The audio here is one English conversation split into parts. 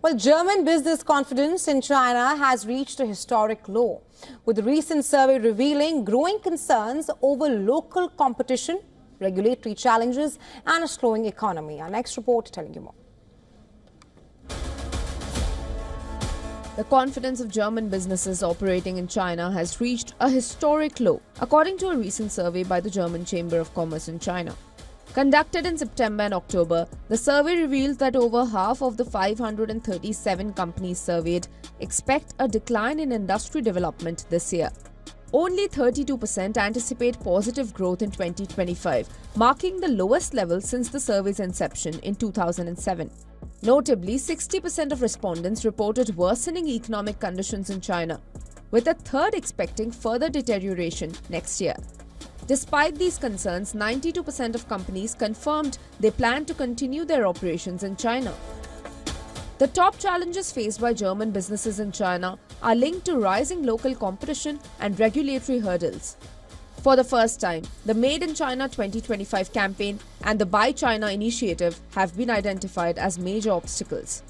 Well, German business confidence in China has reached a historic low, with the recent survey revealing growing concerns over local competition, regulatory challenges and a slowing economy. Our next report telling you more. The confidence of German businesses operating in China has reached a historic low, according to a recent survey by the German Chamber of Commerce in China. Conducted in September and October, the survey revealed that over half of the 537 companies surveyed expect a decline in industry development this year. Only 32% anticipate positive growth in 2025, marking the lowest level since the survey's inception in 2007. Notably, 60% of respondents reported worsening economic conditions in China, with a third expecting further deterioration next year. Despite these concerns, 92% of companies confirmed they plan to continue their operations in China. The top challenges faced by German businesses in China are linked to rising local competition and regulatory hurdles. For the first time, the Made in China 2025 campaign and the Buy China initiative have been identified as major obstacles.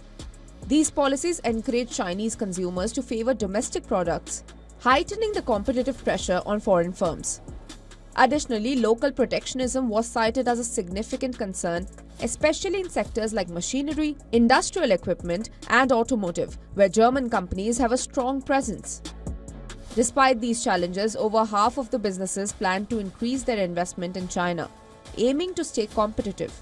These policies encourage Chinese consumers to favor domestic products, heightening the competitive pressure on foreign firms. Additionally, local protectionism was cited as a significant concern, especially in sectors like machinery, industrial equipment, and automotive, where German companies have a strong presence. Despite these challenges, over half of the businesses plan to increase their investment in China, aiming to stay competitive.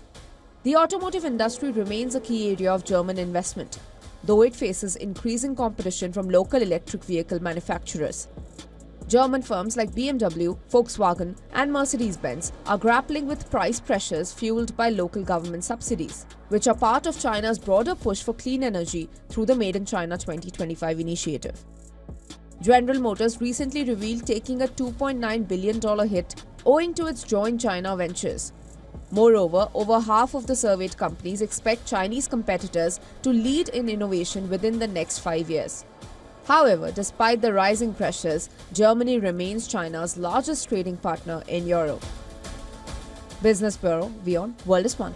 The automotive industry remains a key area of German investment, though it faces increasing competition from local electric vehicle manufacturers. German firms like BMW, Volkswagen, and Mercedes-Benz are grappling with price pressures fueled by local government subsidies, which are part of China's broader push for clean energy through the Made in China 2025 initiative. General Motors recently revealed taking a $2.9 billion hit owing to its joint China ventures. Moreover, over half of the surveyed companies expect Chinese competitors to lead in innovation within the next 5 years. However, despite the rising pressures, Germany remains China's largest trading partner in Europe. Business Bureau, WION, World is One.